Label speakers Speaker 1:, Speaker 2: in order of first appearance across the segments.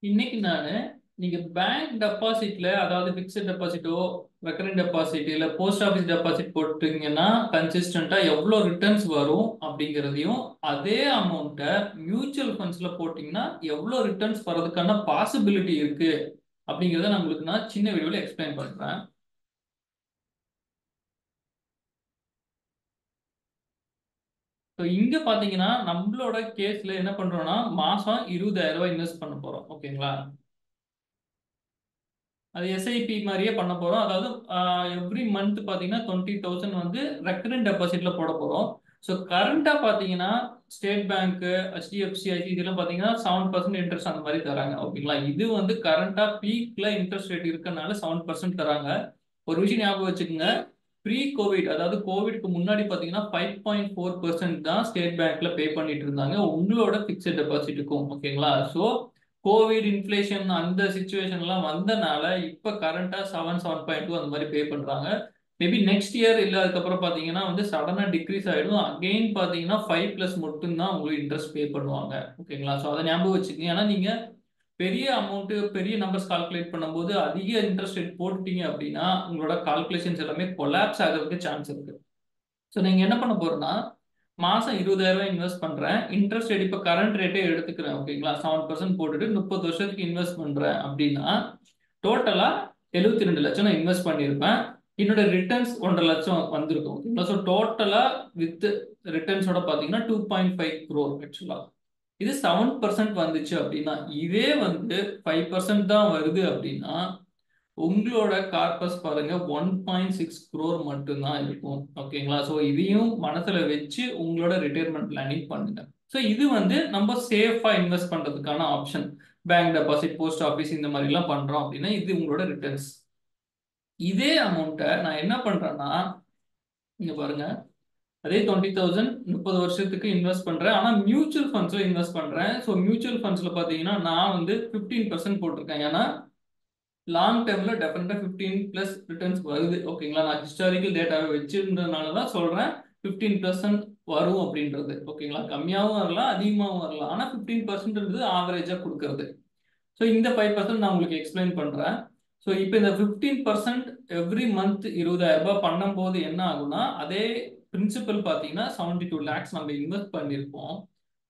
Speaker 1: இன்னைக்கு நீங்க பேங்க் டெபாசிட்ல அதாவது பிக்ஸட் டெபாசிட்டோ ரெக்கரிங் டெபாசிட் இல்ல போஸ்ட் ஆஃபீஸ் டெபாசிட் போட்டீங்கன்னா கன்சிஸ்டண்டா எவ்வளவு ரிட்டர்ன்ஸ் வரும் அப்படிங்கிறதையும் அதே அமௌண்ட்டை மியூச்சுவல் ஃபண்ட்ஸ்ல போட்டீங்கன்னா எவ்வளவு ரிட்டர்ன்ஸ் வர்றதுக்கான பாசிபிலிட்டி இருக்கு அப்படிங்கிறத நான் உங்களுக்கு சின்ன வீடியோல எக்ஸ்பிளைன் பண்றேன். ஸோ இங்க பாத்தீங்கன்னா நம்மளோட கேஸ்ல என்ன பண்றோம்னா மாசம் 20,000 ரூபாய் இன்வெஸ்ட் பண்ண போறோம். ஓகேங்களா? அது எஸ்ஐபி மாதிரியே பண்ண போறோம். அதாவது எவ்ரி மந்த் பாத்தீங்கன்னா 20,000 வந்து ரெக்கரண்ட் டெபாசிட்ல போட போறோம். ஸோ கரண்டா பாத்தீங்கன்னா ஸ்டேட் பேங்க், HDFC, இதெல்லாம் பாத்தீங்கன்னா 7% இன்ட்ரெஸ்ட் அந்த மாதிரி தராங்க. ஓகேங்களா? இது வந்து கரண்டா பீக்ல இன்ட்ரெஸ்ட் ரேட் இருக்கறனால 7% தராங்க. ஒரு விஷயம் ஞாபகம் வச்சுக்கோங்க. ப்ரீ கோவிட் அதாவது கோவிட்க்கு முன்னாடி பாத்தீங்கன்னா 5.4% தான் ஸ்டேட் பேங்க்ல பே பண்ணிட்டு இருந்தாங்க உங்களோட பிக்ஸட் டெபாசிட்டுக்கும். ஓகேங்களா? ஸோ கோவிட் இன்ஃப்ளேஷன் அந்த சுச்சுவேஷன் எல்லாம் வந்தனால இப்ப கரண்டா 7.2 அந்த மாதிரி பே பண்றாங்க. மேபி நெக்ஸ்ட் இயர் இல்ல அதுக்கப்புறம் பாத்தீங்கன்னா வந்து சடனா டிக்ரீஸ் ஆயிடும். அகெயின் பாத்தீங்கன்னா 5+ மட்டும்தான் உங்களுக்கு இன்ட்ரெஸ்ட் பே பண்ணுவாங்க. ஓகேங்களா? ஸோ அதை ஞாபகம் வச்சுக்கோங்க. ஏன்னா நீங்க பெரிய அமௌண்ட் பெரிய நம்பர்ஸ் கால்குலேட் பண்ணும்போது அதிக இன்ட்ரெஸ்ட் ரேட் போட்டுட்டீங்க அப்படின்னா உங்களோட கால்குலேஷன்ஸ் எல்லாமே கொலாப்ஸ் ஆகிறதுக்கு சான்ஸ் இருக்கு. ஸோ நீங்க என்ன பண்ண போறோம்னா மாசம் 20,000 ரூபாய் இன்வெஸ்ட் பண்றேன். இன்ட்ரெஸ்ட் ரேட் இப்ப கரண்ட் ரேட்டே எடுத்துக்கிறேன். ஓகேங்களா? 7% போட்டுட்டு 30 வருஷத்துக்கு இன்வெஸ்ட் பண்றேன் அப்படின்னா டோட்டலா 72 லட்சம் நான் இன்வெஸ்ட் பண்ணியிருப்பேன். என்னோட ரிட்டர்ன்ஸ் 1.5 லட்சம் வந்திருக்கும். ஓகேங்களா? ஸோ டோட்டலா வித் ரிட்டர்ன்ஸோட பாத்தீங்கன்னா 2.5 crore ஆக்சுவலா. இது 7% வந்துச்சு அப்படின்னா இதே வந்து 5% தான் வருது அப்படின்னா உங்களோட கார்பஸ் பாருங்க 1.6 crore மட்டும்தான் இருக்கும். ஓகேங்களா? ஸோ இதையும் மனசுல வச்சு உங்களோட ரிட்டையர்மெண்ட் பிளானிங் பண்ணுங்க. ஸோ இது வந்து நம்ம சேஃபா இன்வெஸ்ட் பண்றதுக்கான option. Bank deposit, post office இந்த மாதிரி எல்லாம் பண்றோம் அப்படின்னா இது உங்களோட ரிட்டர்ன்ஸ். இதே அமௌண்ட்டை நான் என்ன பண்றேன்னா இங்க பாருங்க, அதே 20,000 30 வருஷத்துக்கு இன்வெஸ்ட் பண்றேன். ஆனா மியூச்சுவல் ஃபண்ட்ஸ்ல இன்வெஸ்ட் பண்றேன். ஸோ மியூச்சுவல் ஃபண்ட்ஸ்ல பாத்தீங்கன்னா நான் வந்து 15% போட்டிருக்கேன். ஏன்னா லாங் டேர்ம்ல டெஃபினட்டா 15+ ரிட்டர்ன்ஸ் வருது. ஓகேங்களா? நான் ஹிஸ்டாரிக்கல் டேட்டாவை வச்சிருந்ததுனால தான் சொல்றேன் 15% வரும் அப்படின்றது. ஓகேங்களா? கம்மியாகவும் வரலாம், அதிகமாகவும் வரலாம். ஆனா 15% ஆவரேஜா கொடுக்கறது. ஸோ இந்த 5% நான் உங்களுக்கு எக்ஸ்பிளைன் பண்றேன். ஸோ இப்போ இந்த 15% எவ்ரி மந்த் 20,000 ரூபாய் பண்ணும்போது என்ன ஆகும்னா அதே பிரின்சிபல் பார்த்தீங்கன்னா 72 lakhs நம்ம இன்வெஸ்ட் பண்ணியிருப்போம்.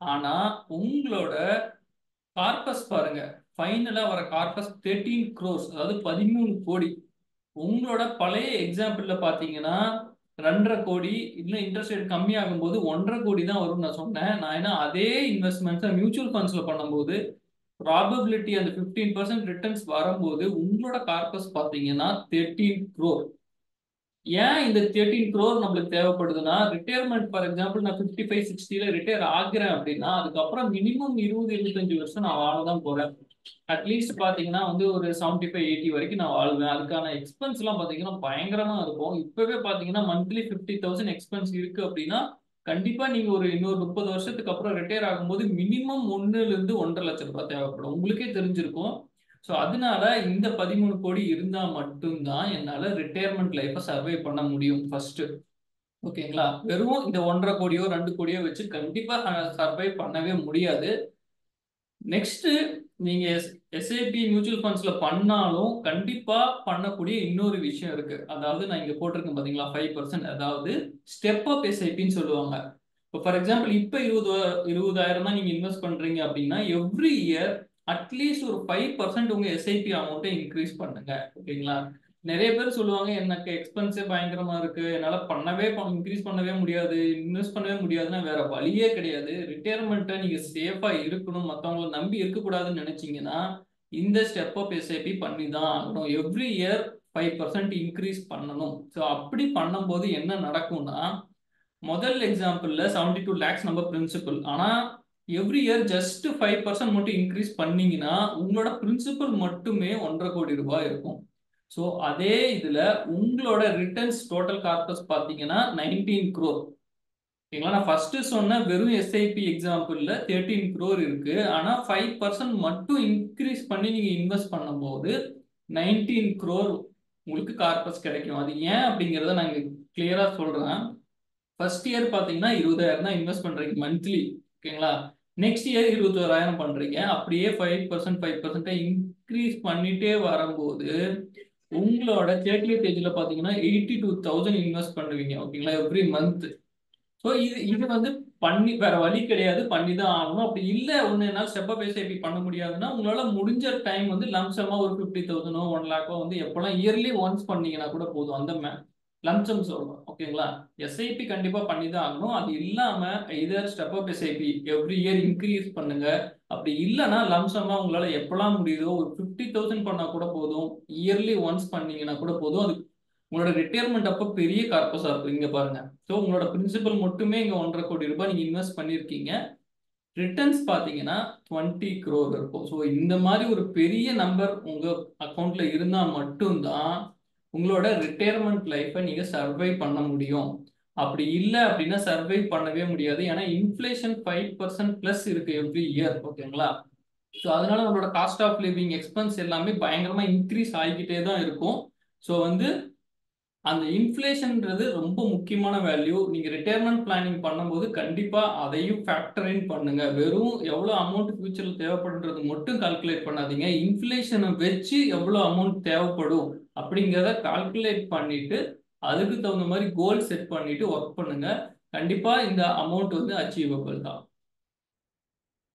Speaker 1: ஆனா உங்களோட கார்பஸ் பாருங்க, ஃபைனலா வர கார்பஸ் 13 crores, அதாவது 13 கோடி. உங்களோட பழைய எக்ஸாம்பிள்ல பாத்தீங்கன்னா 2.5 கோடி, இன்னும் இன்ட்ரெஸ்ட் ரேட் கம்மியாகும் போது 1.5 கோடி தான் வரும்னு நான் சொன்னேன். நான் ஏன்னா அதே இன்வெஸ்ட்மெண்ட்ஸை மியூச்சுவல் ஃபண்ட்ஸ்ல பண்ணும்போது ப்ராபபிலிட்டி அந்த 15% ரிட்டர்ன்ஸ் வரும்போது உங்களோட கார்பஸ் பாத்தீங்கன்னா 13 crore. ஏன் இந்த 13 crore நம்மளுக்கு தேவைப்படுதுன்னா ரிட்டையர்மெண்ட் ஃபார் எக்ஸாம்பிள் நான் 55-60ல ரிட்டையர் ஆகிறேன் அப்படின்னா அதுக்கப்புறம் மினிமம் 20-25 வருஷம் நான் வாழ தான் போறேன். அட்லீஸ்ட் பாத்தீங்கன்னா வந்து ஒரு 75-80 வரைக்கும் நான் வாழ்வேன். அதுக்கான எக்ஸ்பென்ஸ் எல்லாம் பாத்தீங்கன்னா பயங்கரமா இருக்கும். இப்பவே பாத்தீங்கன்னா மந்த்லி 50,000 எக்ஸ்பென்ஸ் இருக்கு அப்படின்னா கண்டிப்பா நீங்க ஒரு இன்னொரு 30 வருஷத்துக்கு அப்புறம் ரிட்டையர் ஆகும்போது மினிமம் 1ல இருந்து 1.5 லட்சம் ரூபாய் தேவைப்படும். உங்களுக்கே தெரிஞ்சிருக்கும். ஸோ அதனால இந்த 13 கோடி இருந்தா மட்டும்தான் என்னால ரிட்டையர்மெண்ட் லைஃப்பை சர்வை பண்ண முடியும் ஃபர்ஸ்ட். ஓகேங்களா? வெறும் இந்த 1.5 கோடியோ 2 கோடியோ வச்சு கண்டிப்பா சர்வை பண்ணவே முடியாது. நெக்ஸ்ட் நீங்க எஸ்ஐபி மியூச்சுவல் ஃபண்ட்ஸ்ல பண்ணாலும் கண்டிப்பா பண்ணக்கூடிய இன்னொரு விஷயம் இருக்கு. அதாவது நான் இங்க போட்டிருக்கேன் பாத்தீங்களா 5%, அதாவது ஸ்டெப் அப் எஸ்ஐபின்னு சொல்லுவாங்க. இப்போ ஃபார் எக்ஸாம்பிள் இப்போ 20,000 தான் நீங்க இன்வெஸ்ட் பண்றீங்க அப்படின்னா எவ்ரி இயர் அட்லீஸ்ட் ஒரு 5% உங்க எஸ்ஐபி அமௌண்ட்டை இன்க்ரீஸ் பண்ணுங்க. ஓகேங்களா? நிறைய பேர் சொல்லுவாங்க எனக்கு எக்ஸ்பென்ஸே பயங்கரமா இருக்கு, என்னால இன்க்ரீஸ் பண்ணவே முடியாது, இன்வெஸ்ட் பண்ணவே முடியாதுன்னா வேற வழியே கிடையாது. ரிட்டையர்மெண்ட்டை நீங்க சேஃபா இருக்கணும், மற்றவங்களை நம்பி இருக்கக்கூடாதுன்னு நினைச்சீங்கன்னா இந்த ஸ்டெப் அப் எஸ்ஐபி பண்ணி தான் ஆகணும். எவ்ரி இயர் 5% இன்க்ரீஸ் பண்ணணும். ஸோ அப்படி பண்ணும்போது என்ன நடக்கும்னா முதல் எக்ஸாம்பிள்ல 72 lakhs நம்ம பிரின்சிபல். ஆனா எவ்ரி இயர் ஜஸ்ட் 5% மட்டும் இன்க்ரீஸ் பண்ணீங்கன்னா உங்களோட பிரின்சிபல் மட்டுமே 1.5 கோடி ரூபாய் இருக்கும். ஸோ அதே இதுல உங்களோட ரிட்டர்ன்ஸ் டோட்டல் கார்பஸ் பாத்தீங்கன்னா 19 crore. ஓகேங்களா? நான் ஃபர்ஸ்ட் சொன்ன வெறும் எஸ்ஐபி எக்ஸாம்பிள்ல 13 crore இருக்கு. ஆனா 5% மட்டும் இன்க்ரீஸ் பண்ணி நீங்க இன்வெஸ்ட் பண்ணும்போது 19 crore உங்களுக்கு கார்பஸ் கிடைக்கும். அது ஏன் அப்படிங்கிறத நான் கிளியரா சொல்றேன். ஃபர்ஸ்ட் இயர் பாத்தீங்கன்னா 20,000 தான் இன்வெஸ்ட் பண்றீங்க மந்த்லி. ஓகேங்களா? நெக்ஸ்ட் இயர் 21,000 பண்றீங்க. அப்படியே 5% இன்க்ரீஸ் பண்ணிட்டே வரும்போது உங்களோட 30th ஏஜ்ல பாத்தீங்கன்னா 82,000 இன்வெஸ்ட் பண்ணுவீங்க. ஓகேங்களா, எவ்ரி மந்த். ஸோ இது இது வந்து பண்ணி வேற வழி கிடையாது, பண்ணி தான் ஆகணும். அப்படி இல்லை ஒன்று என்னால் ஸ்டெப் பை ஸ்டெப் பண்ண முடியாதுன்னா உங்களால முடிஞ்ச டைம் வந்து லம்சமா ஒரு 50,000 1 lakhோ வந்து எப்போல்லாம் இயர்லி ஒன்ஸ் பண்ணீங்கன்னா கூட போதும். அந்த லம்சம் சொல்றோம். ஓகேங்களா, எஸ்ஐபி கண்டிப்பா பண்ணி தான் ஆகணும். அது இல்லாம இதர் step up SIP every year increase பண்ணுங்க. அப்படி இல்லைன்னா லம்சமா உங்களால எப்பெல்லாம் முடியுதோ ஒரு 50,000 பண்ணா கூட போதும். இயர்லி ஒன்ஸ் பண்ணீங்கன்னா கூட போதும். அது உங்களோட ரிட்டையர்மெண்ட் அப்போ பெரிய கார்பஸா இருக்கும். இங்க பாருங்க. ஸோ உங்களோட பிரின்சிபல் மட்டுமே இங்க 1,50,00,000 நீங்க இன்வெஸ்ட் பண்ணிருக்கீங்க. ரிட்டர்ன்ஸ் பாத்தீங்கன்னா 20 crore இருக்கும். ஸோ இந்த மாதிரி ஒரு பெரிய நம்பர் உங்க அக்கௌண்ட்ல இருந்தா மட்டும்தான் உங்களோட ரிட்டையர்மெண்ட் லைஃப்பை நீங்க சர்வை பண்ண முடியும். அப்படி இல்லை அப்படின்னா சர்வை பண்ணவே முடியாது. ஏன்னா இன்ஃபிளேஷன் 5% பிளஸ் இருக்கு எவ்ரி இயர். ஓகேங்களா, ஸோ அதனால நம்மளோட காஸ்ட் ஆஃப் லிவிங் எக்ஸ்பென்ஸ் எல்லாமே பயங்கரமா இன்க்ரீஸ் ஆகிக்கிட்டே தான் இருக்கும். ஸோ வந்து அந்த இன்ஃப்ளேஷன்ன்றது ரொம்ப முக்கியமான வேல்யூ. நீங்க ரிட்டையர்மெண்ட் பிளானிங் பண்ணும்போது கண்டிப்பா அதையும் ஃபேக்டர் இன் பண்ணுங்க. வெறும் எவ்வளவு அமௌண்ட் ஃபியூச்சர்ல தேவைப்படுறது மட்டும் கால்குலேட் பண்ணாதீங்க. இன்ஃப்ளேஷனை வச்சு எவ்வளவு அமௌண்ட் தேவைப்படும் அப்படிங்கிறத கால்குலேட் பண்ணிட்டு அதுக்கு தகுந்த மாதிரி கோல் செட் பண்ணிட்டு ஒர்க் பண்ணுங்க. கண்டிப்பா இந்த அமௌண்ட் வந்து அச்சீவபிள் தான்.